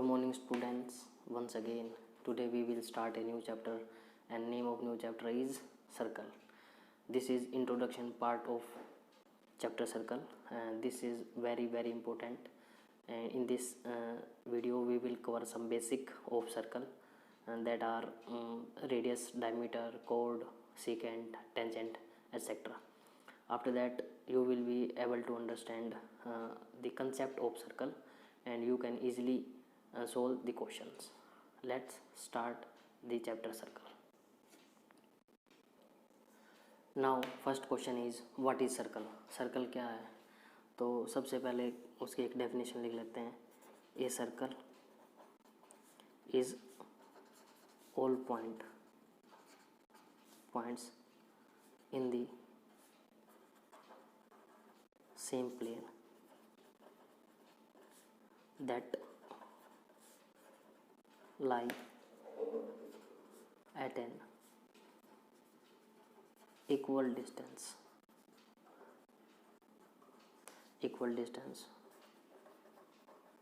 morning students. Once again, today we will start a new chapter and name of new chapter is circle. This is introduction part of chapter circle and this is very important. And in this video we will cover some basic of circle and that are radius, diameter, chord, secant, tangent, etc. After that you will be able to understand the concept of circle and you can easily solve the questions. Let's start the chapter circle. Now first question is what is circle? Circle क्या है? तो सबसे पहले उसकी एक definition लिख लेते हैं. A circle is all points in the same plane that lie at an equal distance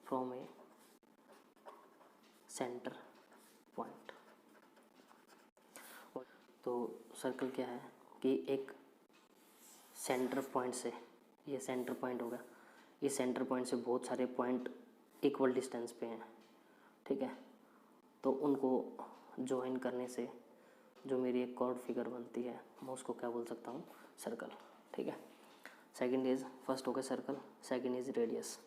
from a center point. तो सर्कल क्या है कि एक सेंटर पॉइंट से, ये सेंटर पॉइंट होगा, इस सेंटर पॉइंट से बहुत सारे पॉइंट इक्वल डिस्टेंस पे हैं, ठीक है. तो उनको ज्वाइन करने से जो मेरी एक कॉर्ड फिगर बनती है मैं उसको क्या बोल सकता हूँ? सर्कल, ठीक है. सेकंड इज, फर्स्ट हो गया सर्कल, सेकंड इज रेडियस.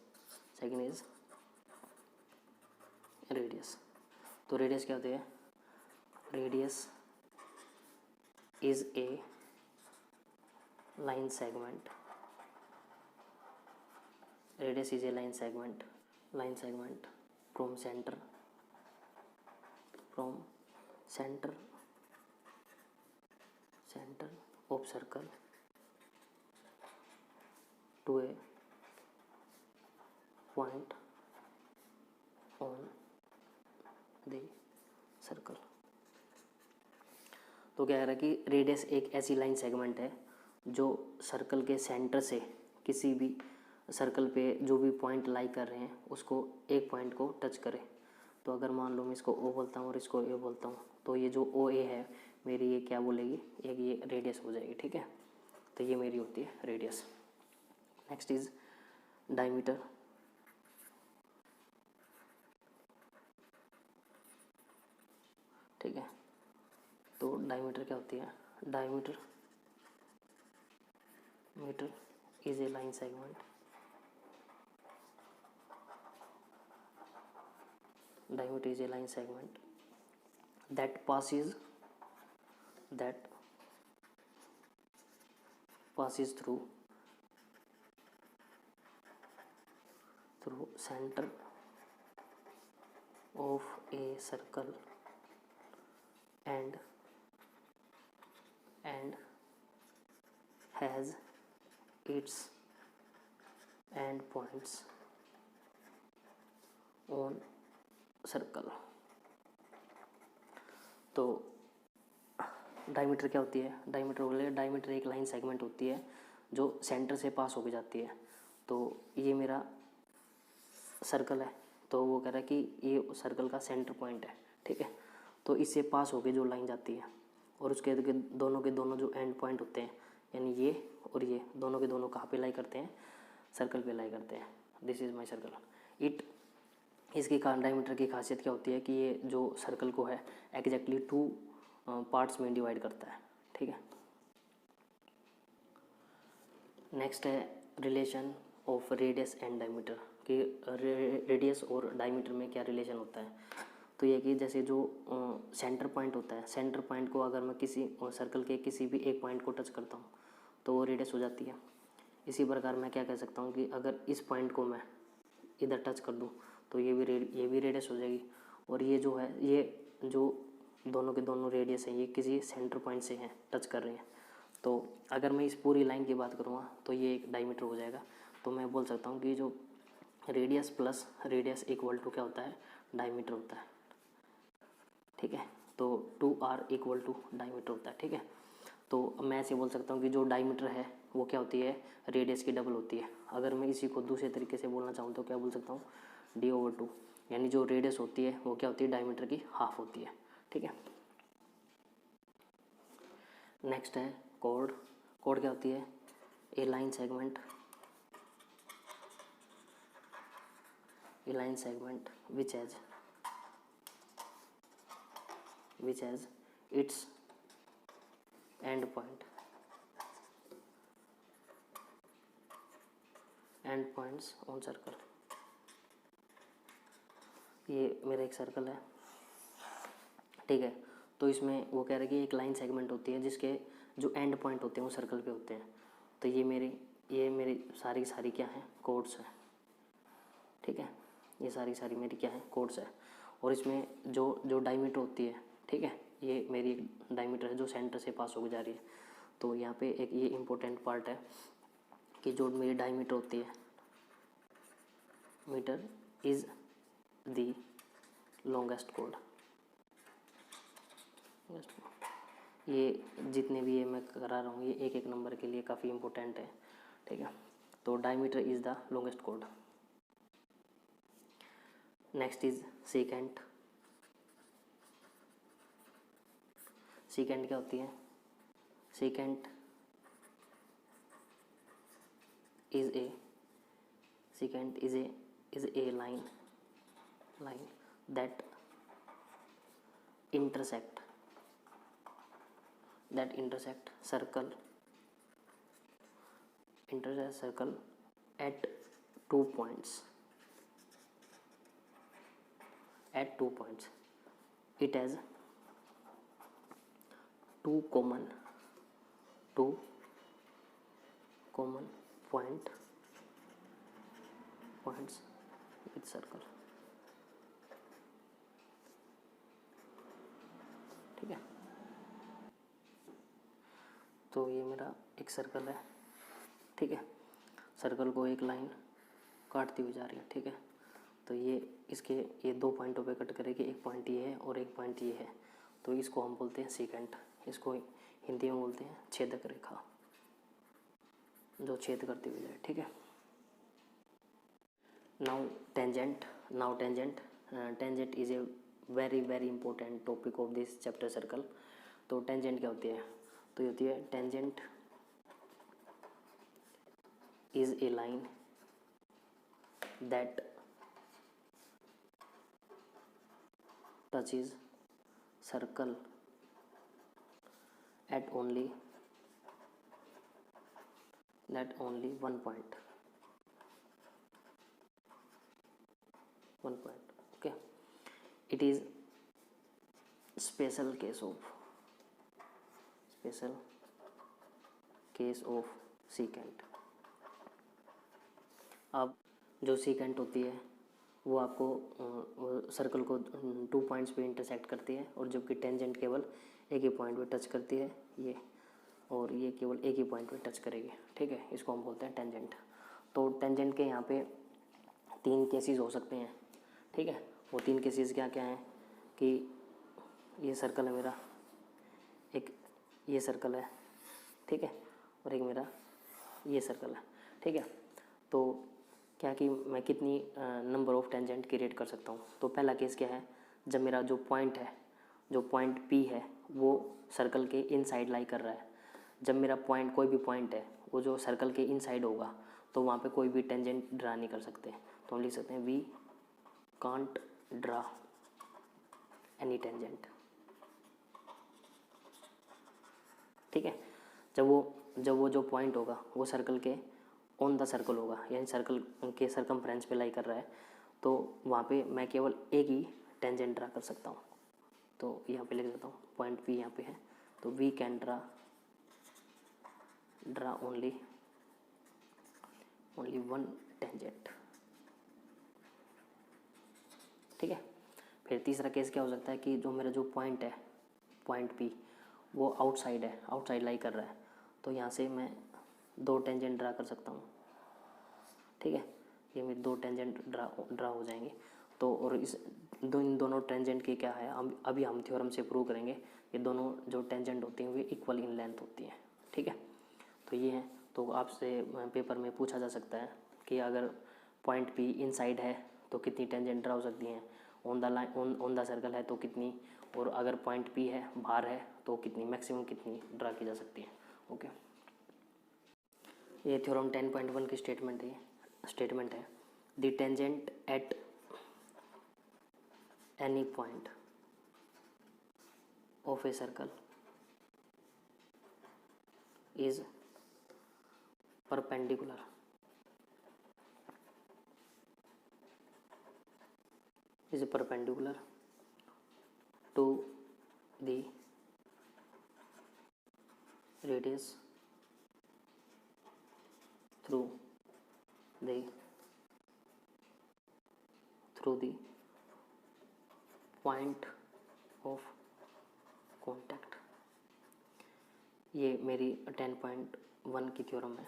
तो रेडियस क्या होती है? Radius is a line segment. Radius is a line segment from center of circle to a point on the circle. तो क्या कह रहा है कि रेडियस एक ऐसी लाइन सेगमेंट है जो सर्कल के सेंटर से किसी भी सर्कल पे जो भी पॉइंट लाई कर रहे हैं उसको एक पॉइंट को टच करे. तो अगर मान लो मैं इसको ओ बोलता हूँ और इसको ए बोलता हूँ तो ये जो ओ ए है मेरी ये क्या बोलेगी? एक ये रेडियस हो जाएगी, ठीक है. तो ये मेरी होती है रेडियस. Next is diameter. ठीक है, तो डायमीटर क्या होती है? Diameter is a line segment. Diameter is a line segment that passes through center of a circle and has its end points on circle. तो डायमीटर क्या होती है? डायमीटर एक लाइन सेगमेंट होती है जो सेंटर से पास होके जाती है. तो ये मेरा सर्कल है, तो वो कह रहा है कि ये सर्कल का सेंटर पॉइंट है, ठीक है. तो इससे पास होके जो लाइन जाती है और उसके दोनों के दोनों जो एंड पॉइंट होते हैं यानी ये और ये दोनों के दोनों कहाँ पे लाई करते हैं? सर्कल पे लाई करते हैं. This is my circle. इसकी डायमीटर की खासियत क्या होती है कि ये जो सर्कल को है एग्जैक्टली 2 पार्ट्स में डिवाइड करता है, ठीक है. नेक्स्ट है relation of radius and diameter कि रेडियस और डायमीटर में क्या रिलेशन होता है. तो ये कि जैसे जो सेंटर पॉइंट होता है, सेंटर पॉइंट को अगर मैं किसी सर्कल के किसी भी एक पॉइंट को टच करता हूँ तो वो रेडियस हो जाती है. इसी प्रकार मैं क्या कह सकता हूँ कि अगर इस पॉइंट को मैं इधर टच कर दूँ तो ये भी रेडियस हो जाएगी. और ये जो है, ये जो दोनों के दोनों रेडियस हैं ये किसी सेंटर पॉइंट से हैं, टच कर रहे हैं. तो अगर मैं इस पूरी लाइन की बात करूँगा तो ये एक डायमीटर हो जाएगा. तो मैं बोल सकता हूँ कि जो radius plus radius equal to क्या होता है? डायमीटर होता है, ठीक है. तो 2r इक्वल टू डायमीटर होता है, ठीक है. तो मैं ऐसे बोल सकता हूँ कि जो डायमीटर है वो क्या होती है? रेडियस की डबल होती है. अगर मैं इसी को दूसरे तरीके से बोलना चाहूँ तो क्या बोल सकता हूँ? d/2. यानी जो रेडियस होती है वो क्या होती है, डायमीटर की हाफ होती है, ठीक है। नेक्स्ट है कॉर्ड। कॉर्ड क्या होती है, a line segment which has its end points on circle। ये मेरा एक सर्कल है, ठीक है। तो इसमें वो कह रहे हैं कि एक लाइन सेगमेंट होती है जिसके जो एंड पॉइंट होते हैं वो सर्कल पे होते हैं। तो ये मेरी सारी क्या है, कोड्स हैं, ठीक है। ये सारी मेरी क्या है, कोड्स है। और इसमें जो डायमीटर होती है, ठीक है, ये मेरी एक डायमीटर है जो सेंटर से पास होकर जा रही है। तो यहाँ पे एक ये इम्पोर्टेंट पार्ट है कि जो मेरी डायमीटर होती है, मीटर इज़ द लॉन्गेस्ट कोड। ये जितने भी ये मैं करा रहा हूँ ये एक एक नंबर के लिए काफ़ी इम्पोर्टेंट है, ठीक है। तो diameter is the longest code. Next is secant. Secant क्या होती है, secant is a line that intersect circle at 2 points. It has two common points with circle, ठीक है। तो ये मेरा एक सर्कल है, ठीक है। सर्कल को एक लाइन काटती हुई जा रही है, ठीक है। तो ये 2 पॉइंटों पे कट करेगी, एक पॉइंट ये है और एक पॉइंट ये है। तो इसको हम बोलते हैं सेकेंट। इसको हिंदी में बोलते हैं छेदक रेखा, जो छेद करती हुई जाए, ठीक है। Now tangent tangent is a very important topic of this chapter circle. तो टेंजेंट क्या होती है, तो ये होती है tangent is a line that touches circle at only one point, okay। It is special case of secant। अब जो secant होती है वो आपको सर्कल को 2 पॉइंट्स पे इंटरसेक्ट करती है, और जबकि टेंजेंट केवल एक ही पॉइंट पे टच करती है, ये और ये केवल एक ही पॉइंट पे टच करेगी, ठीक है। इसको हम बोलते हैं टेंजेंट। तो टेंजेंट के यहाँ पे 3 केसेस हो सकते हैं, ठीक है। वो 3 केसेस क्या हैं कि ये सर्कल है मेरा, एक ये सर्कल है, ठीक है, और एक मेरा ये सर्कल है, ठीक है। तो क्या कि मैं कितनी नंबर ऑफ टेंजेंट क्रिएट कर सकता हूँ। तो पहला केस क्या है, जब मेरा जो पॉइंट है, जो पॉइंट P है वो सर्कल के इनसाइड लाई कर रहा है। जब मेरा पॉइंट कोई भी पॉइंट है वो जो सर्कल के इनसाइड होगा तो वहाँ पे कोई भी टेंजेंट ड्रा नहीं कर सकते। तो हम लिख सकते हैं we can't draw any tangent, ठीक है। जब वो जो पॉइंट होगा वो सर्कल के ऑन द सर्कल होगा, यानी सर्कल के सर्कमफ्रेंस पे लाई कर रहा है, तो वहाँ पे मैं केवल एक ही टेंजेंट ड्रा कर सकता हूँ। तो यहाँ पे लिख देता हूँ पॉइंट P यहाँ पे है, तो we can draw only 1 tangent, ठीक है। फिर तीसरा केस क्या हो सकता है कि जो मेरा जो पॉइंट है, पॉइंट P वो आउटसाइड लाई कर रहा है, तो यहाँ से मैं 2 टेंजेंट ड्रा कर सकता हूँ, ठीक है। ये मेरे 2 टेंजेंट ड्रा हो जाएंगे। तो और इन दोनों टेंजेंट की क्या है, अभी हम थ्योरम से प्रूव करेंगे, ये दोनों जो टेंजेंट होती हैं वे इक्वल इन लेंथ होती हैं, ठीक है। तो ये है, तो आपसे पेपर में पूछा जा सकता है कि अगर पॉइंट P इनसाइड है तो कितनी टेंजेंट ड्रा हो सकती हैं, on the line on the circle है तो कितनी, और अगर पॉइंट पी है बाहर है तो कितनी, मैक्सिमम कितनी ड्रा की जा सकती है। ओके, ये थ्योरम 10.1 की स्टेटमेंट है the tangent at any point of a circle is perpendicular to the radius through the point of contact। ये मेरी 10.1 की थ्योरम है।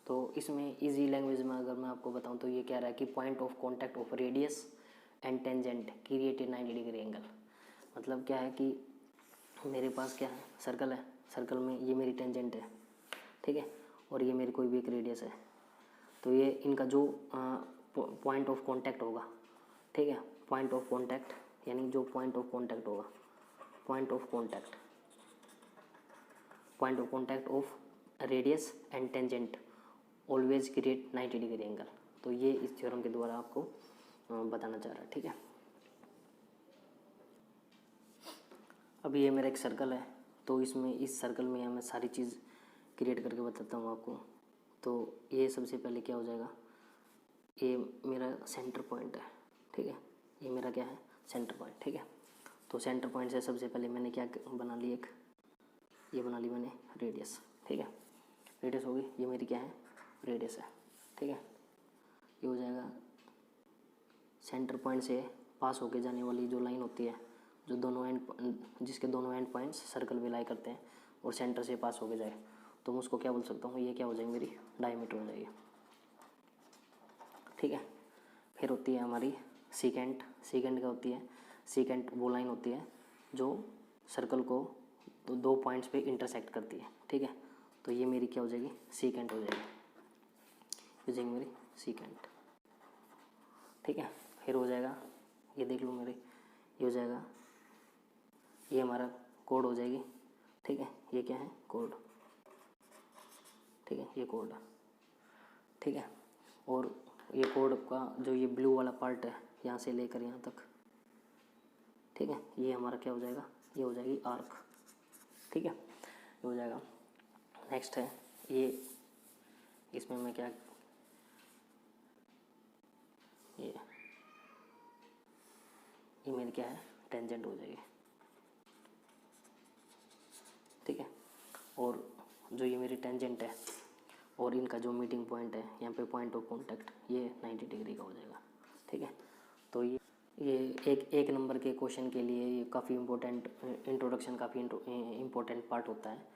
तो इसमें इजी लैंग्वेज में अगर मैं आपको बताऊं तो ये कह रहा है कि point of contact of radius and tangent create a 90 degree angle. मतलब क्या है कि मेरे पास क्या है, सर्कल है, सर्कल में ये मेरी टेंजेंट है, ठीक है, और ये मेरी कोई भी एक रेडियस है। तो ये इनका जो पॉइंट ऑफ कांटेक्ट होगा, ठीक है, पॉइंट ऑफ कांटेक्ट यानी जो पॉइंट ऑफ कांटेक्ट होगा, point of contact of radius and tangent always create 90 degree angle. तो ये इस थ्योरम के द्वारा आपको बताना चाह रहा है, ठीक है। अभी ये मेरा एक सर्कल है, तो इसमें इस सर्कल में मैं सारी चीज़ क्रिएट करके बताता हूँ आपको। तो ये सबसे पहले क्या हो जाएगा, ये मेरा सेंटर पॉइंट है, ठीक है, ये मेरा क्या है, सेंटर पॉइंट, ठीक है। तो सेंटर पॉइंट से सबसे पहले मैंने क्या बना ली, एक ये बना ली मैंने रेडियस, ठीक है, रेडियस होगी, ये मेरी क्या है, रेडियस है, ठीक है। ये हो जाएगा सेंटर पॉइंट से पास होके जाने वाली जो लाइन होती है, जो दोनों एंड, जिसके दोनों एंड पॉइंट्स सर्कल में लाई करते हैं और सेंटर से पास होके जाए, तो मैं उसको क्या बोल सकता हूँ, ये क्या हो जाएगी, मेरी डायमीटर हो जाएगी, ठीक है। फिर होती है हमारी सीकेंट क्या होती है, सीकेंट वो लाइन होती है जो सर्कल को तो दो पॉइंट्स पे इंटरसेक्ट करती है, ठीक है। तो ये मेरी क्या हो जाएगी, सीकेंट हो जाएगी, हो जाएगी मेरी सीकेंट, ठीक है। फिर हो जाएगा, ये देख लो मेरे, ये हो जाएगा, ये हमारा कोड हो जाएगी, ठीक है, ये क्या है, कोड, ठीक है, ये कोड, ठीक है। और ये कोड का जो ये ब्लू वाला पार्ट है यहाँ से लेकर यहाँ तक, ठीक है, ये हमारा क्या हो जाएगा, ये हो जाएगी आर्क, ठीक है, ये हो जाएगा। नेक्स्ट है ये, इसमें मैं क्या, ये मेरी क्या है, टेंजेंट हो जाएगी, ठीक है। और जो ये मेरी टेंजेंट है और इनका जो मीटिंग पॉइंट है यहाँ पे पॉइंट ऑफ कांटेक्ट, ये 90 डिग्री का हो जाएगा, ठीक है। तो ये एक नंबर के क्वेश्चन के लिए ये काफ़ी इम्पोर्टेंट, इंट्रोडक्शन काफ़ी इम्पोर्टेंट पार्ट होता है।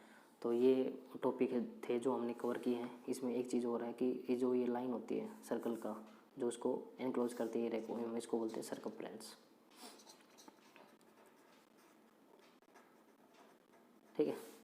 तो ये टॉपिक थे जो हमने कवर किए हैं। इसमें एक चीज़ और है कि ये जो ये लाइन होती है सर्कल का, जो उसको एनक्लोज करती है, इसको बोलते हैं सर्कमफ्रेंस, ठीक है।